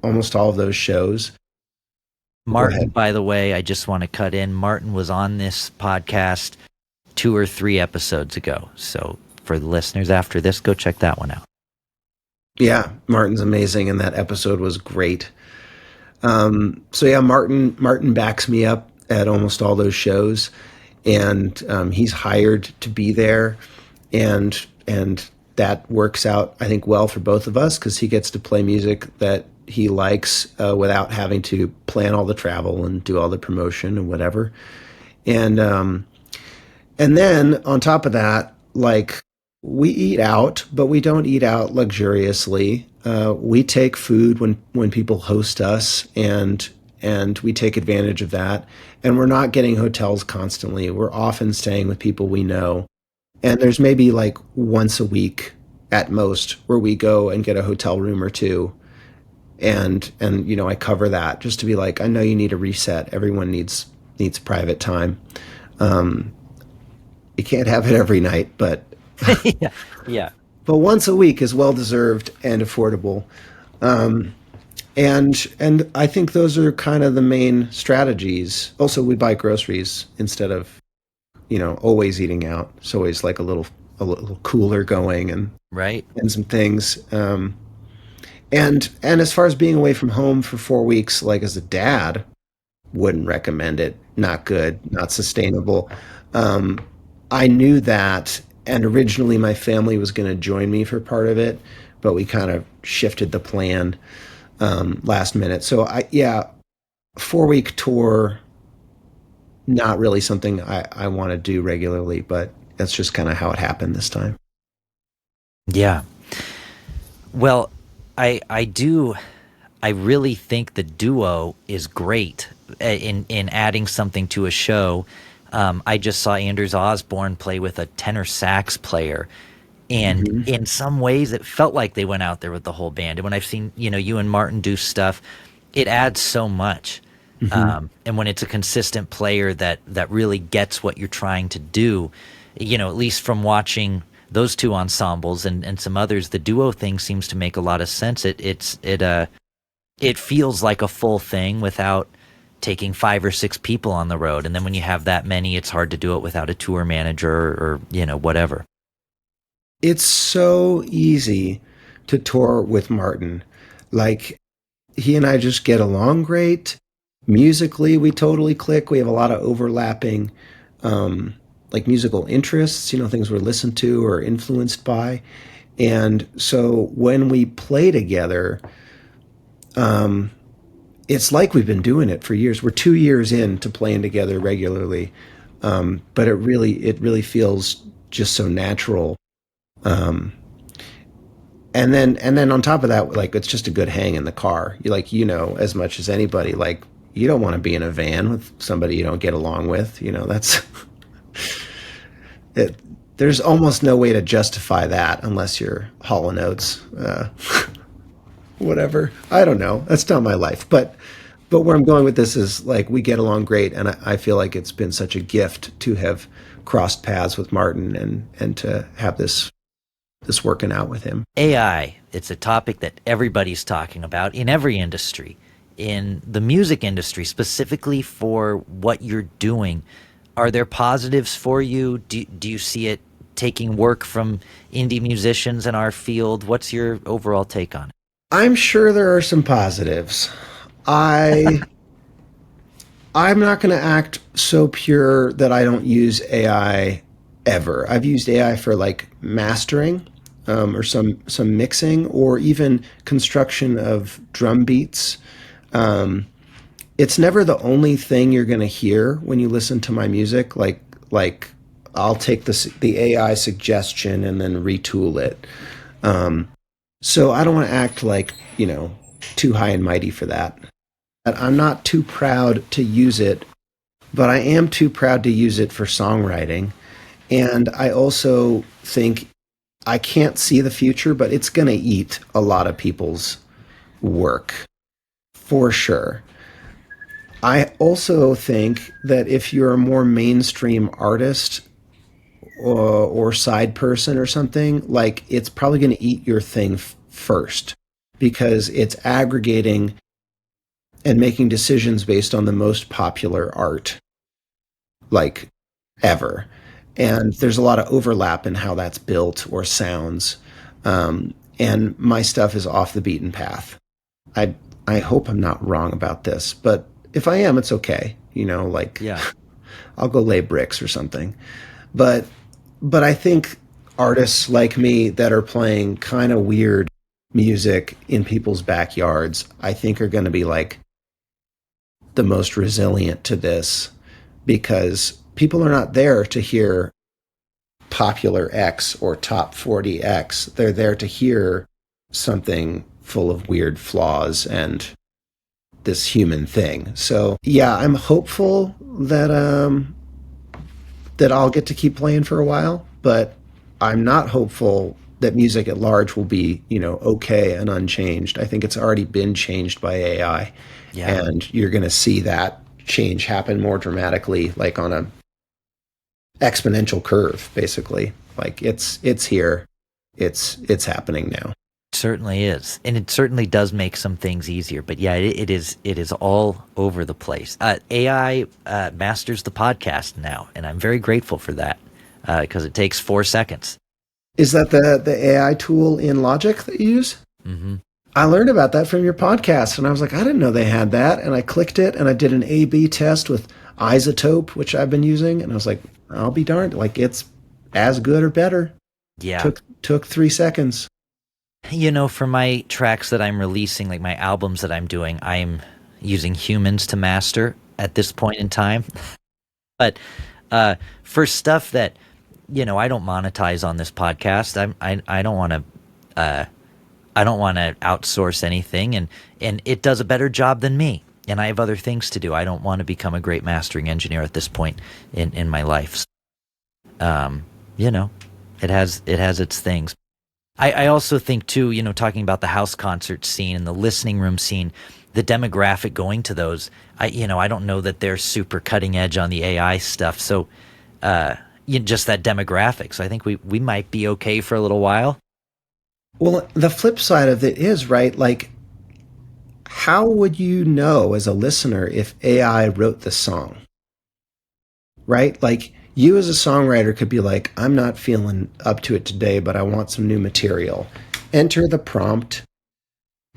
almost all of those shows. Go Martin, ahead. by the way, I just want to cut in. Martin was on this podcast 2 or 3 episodes ago. So for the listeners after this, go check that one out. Yeah, Martin's amazing, and that episode was great. So yeah, Martin backs me up at almost all those shows, and he's hired to be there, and that works out, I think, well for both of us because he gets to play music that he likes without having to plan all the travel and do all the promotion and whatever. And then on top of that, like we eat out, but we don't eat out luxuriously. We take food when people host us, and we take advantage of that. And we're not getting hotels constantly. We're often staying with people we know. And there's maybe like once a week at most where we go and get a hotel room or two. And I cover that just to be like, I know you need a reset. Everyone needs private time. Um, you can't have it every night, but Yeah. once a week is well deserved and affordable. Um, And I think those are kind of the main strategies. Also, we buy groceries instead of, always eating out. It's always like a little cooler going Right. and some things. And as far as being away from home for 4 weeks, like as a dad, wouldn't recommend it. Not good, not sustainable. Um, I knew that, and originally my family was going to join me for part of it, but we kind of shifted the plan last minute. So yeah, 4 week tour, not really something I want to do regularly, but that's just kind of how it happened this time. Yeah. Well, I do. I really think the duo is great in adding something to a show. I just saw Anders Osborne play with a tenor sax player, and Hmm. in some ways, it felt like they went out there with the whole band. And when I've seen you and Martin do stuff, it adds so much. Hmm. And when it's a consistent player that really gets what you're trying to do, at least from watching those two ensembles and some others, the duo thing seems to make a lot of sense. It feels like a full thing without taking 5 or 6 people on the road. And then when you have that many, it's hard to do it without a tour manager or whatever. It's so easy to tour with Martin. Like, he and I just get along great. Musically, we totally click. We have a lot of overlapping, um, like musical interests, things we're listened to or influenced by. And so when we play together, um, it's like we've been doing it for years. We're 2 years into playing together regularly, but it really feels just so natural. Um, and then on top of that, like, it's just a good hang in the car. You like, as much as anybody, like, you don't want to be in a van with somebody you don't get along with. That's it. There's almost no way to justify that unless you're Hall and Oates, whatever. I don't know. That's not my life, but where I'm going with this is, like, we get along great, and I feel like it's been such a gift to have crossed paths with Martin and to have this working out with him. AI, it's a topic that everybody's talking about in every industry. In the music industry, specifically for what you're doing, are there positives for you? Do you see it taking work from indie musicians in our field? What's your overall take on it? I'm sure there are some positives. I I'm not going to act so pure that I don't use AI ever. I've used AI for, like, mastering, or some mixing, or even construction of drum beats. Um, it's never the only thing you're going to hear when you listen to my music. Like I'll take the AI suggestion and then retool it. So I don't want to act like, too high and mighty for that. I'm not too proud to use it, but I am too proud to use it for songwriting. And I also think I can't see the future, but it's going to eat a lot of people's work for sure. I also think that if you're a more mainstream artist, or side person or something, like, it's probably going to eat your thing first, because it's aggregating and making decisions based on the most popular art, like, ever. And there's a lot of overlap in how that's built or sounds. And my stuff is off the beaten path. I I hope I'm not wrong about this, but if I am, it's okay. Like, Yeah. I'll go lay bricks or something. But I think artists like me that are playing kind of weird music in people's backyards, I think, are going to be, like, the most resilient to this, because people are not there to hear popular X or top 40 X. They're there to hear something full of weird flaws and this human thing. So yeah, I'm hopeful that I'll get to keep playing for a while, but I'm not hopeful that music at large will be, okay and unchanged. I think it's already been changed by AI, Yeah. and you're going to see that change happen more dramatically, like on a exponential curve, basically. Like, it's here. It's happening now. certainly is, and it certainly does make some things easier. But yeah, it is all over the place. AI masters the podcast now, and I'm very grateful for that because it takes 4 seconds. Is that the AI tool in Logic that you use? Hmm. I learned about that from your podcast, and I was like, I didn't know they had that. And I clicked it, and I did an A/B test with Isotope, which I've been using, and I was like, I'll be darned, like it's as good or better. Yeah, Took 3 seconds. for my tracks that I'm releasing, like my albums that I'm doing, I'm using humans to master at this point in time. But for stuff that I don't monetize on this podcast, I don't want to I don't want to outsource anything, and it does a better job than me. And I have other things to do. I don't want to become a great mastering engineer at this point in my life. Um, you know, it has its things. I also think too, talking about the house concert scene and the listening room scene, the demographic going to those, I don't know that they're super cutting edge on the AI stuff. So, just that demographic. So I think we might be okay for a little while. Well, the flip side of it is, right, like, how would you know as a listener if AI wrote the song? Right? Like, you as a songwriter could be like, I'm not feeling up to it today, but I want some new material. Enter the prompt.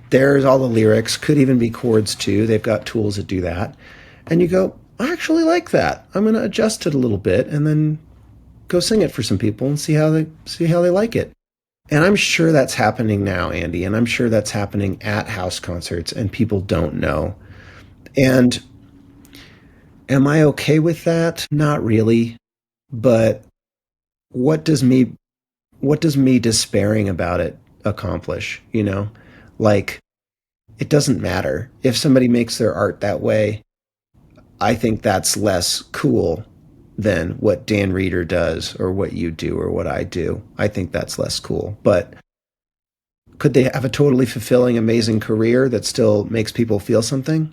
There's all the lyrics, could even be chords too. They've got tools that do that. And you go, I actually like that. I'm going to adjust it a little bit and then go sing it for some people and see how they like it. And I'm sure that's happening now, Andy, and I'm sure that's happening at house concerts and people don't know. And am I okay with that? Not really. But what does me what does me despairing about it accomplish, you know? Like, it doesn't matter. If somebody makes their art that way, I think that's less cool than what Dan Reeder does or what you do or what I do. I think that's less cool. But could they have a totally fulfilling, amazing career that still makes people feel something?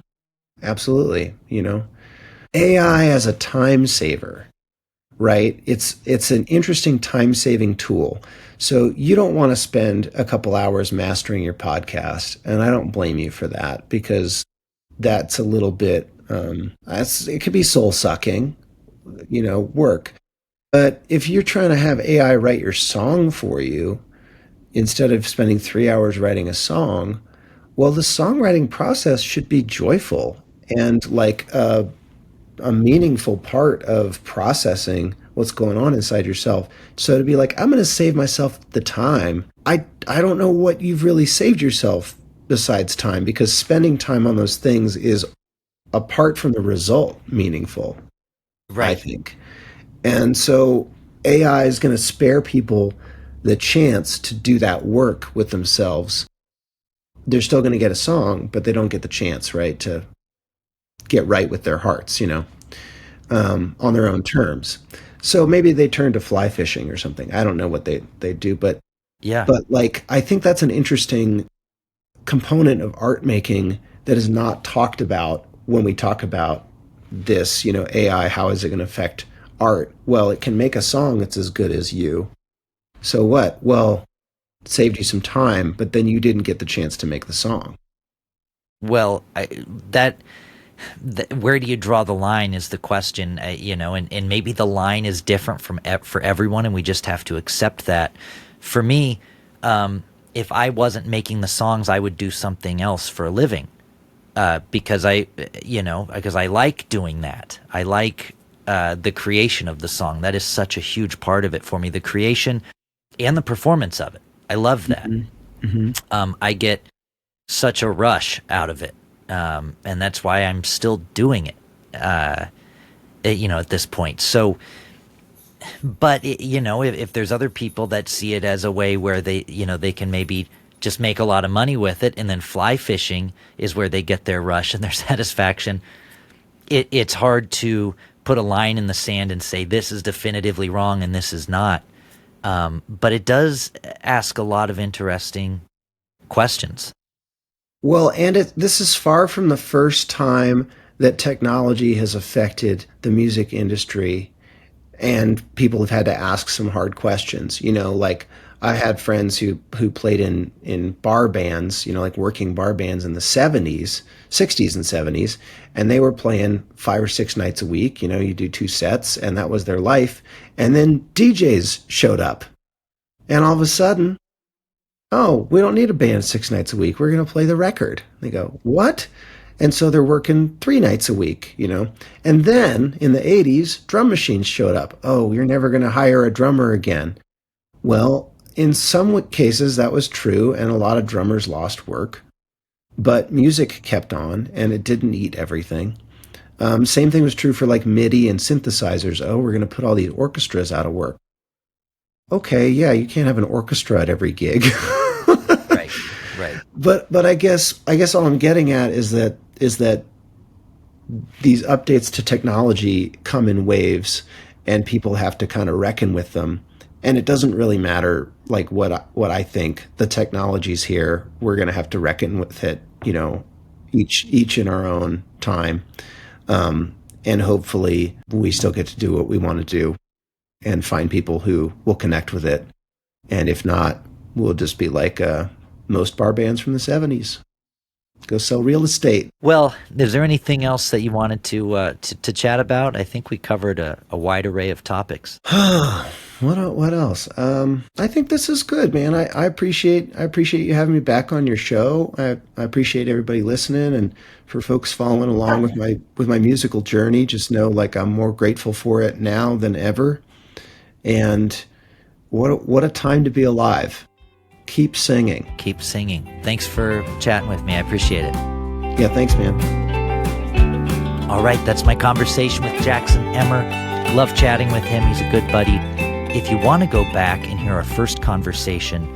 Absolutely, you know. AI as a time saver, right? It's an interesting time-saving tool. So you don't want to spend a couple hours mastering your podcast, and I don't blame you for that because that's a little bit it could be soul-sucking, work. But if you're trying to have AI write your song for you instead of spending 3 hours writing a song, well, the songwriting process should be joyful and like a meaningful part of processing what's going on inside yourself. So to be like, I'm going to save myself the time. I don't know what you've really saved yourself besides time, because spending time on those things is, apart from the result, meaningful, I Right. think. And so AI is going to spare people the chance to do that work with themselves. They're still going to get a song, but they don't get the chance, right, to get right with their hearts, on their own terms. So maybe they turn to fly fishing or something. I don't know what they do, but Yeah. but like, I think that's an interesting component of art making that is not talked about when we talk about this, AI, how is it going to affect art? Well, it can make a song that's as good as you. So what? Well, it saved you some time, but then you didn't get the chance to make the song. Well, that where do you draw the line is the question, and maybe the line is different for everyone, and we just have to accept that. For me, if I wasn't making the songs, I would do something else for a living, because I like doing that. I like the creation of the song. That is such a huge part of it for me, the creation and the performance of it. I love that. Hmm. Hmm. I get such a rush out of it. And that's why I'm still doing it, at this point. So, but if there's other people that see it as a way where they can maybe just make a lot of money with it, and then fly fishing is where they get their rush and their satisfaction. It's hard to put a line in the sand and say this is definitively wrong and this is not. But it does ask a lot of interesting questions. Well, and this is far from the first time that technology has affected the music industry and people have had to ask some hard questions. Like, I had friends who played in bar bands, like working bar bands in the 70s, 60s and 70s, and they were playing 5 or 6 nights a week. You do 2 sets, and that was their life. And then DJs showed up, and all of a sudden, oh, we don't need a band 6 nights a week. We're going to play the record. They go, what? And so they're working 3 nights a week. And then in the 80s, drum machines showed up. Oh, you're never going to hire a drummer again. Well, in some cases that was true, and a lot of drummers lost work. But music kept on, and it didn't eat everything. Same thing was true for like MIDI and synthesizers. Oh, we're going to put all these orchestras out of work. Okay, yeah, you can't have an orchestra at every gig. Right, right. But I guess all I'm getting at is that these updates to technology come in waves, and people have to kind of reckon with them. And it doesn't really matter like what I think. The technology's here. We're going to have to reckon with it, each in our own time. And hopefully we still get to do what we want to do and find people who will connect with it. And if not, we'll just be like most bar bands from the 70s. Go sell real estate. Well, is there anything else that you wanted to chat about? I think we covered a wide array of topics. What else? I think this is good, man. I appreciate you having me back on your show. I appreciate everybody listening, and for folks following along with my musical journey. Just know, like, I'm more grateful for it now than ever. And what a time to be alive. Keep singing. Keep singing. Thanks for chatting with me. I appreciate it. Yeah, thanks, man. All right, that's my conversation with Jackson Emmer. Love chatting with him. He's a good buddy. If you want to go back and hear our first conversation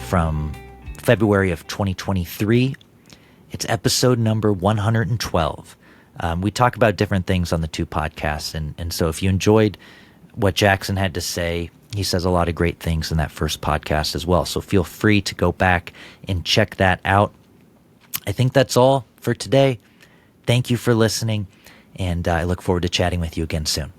from February of 2023, it's episode number 112. We talk about different things on the two podcasts, and so if you enjoyed what Jackson had to say, he says a lot of great things in that first podcast as well. So feel free to go back and check that out. I think that's all for today. Thank you for listening, and I look forward to chatting with you again soon.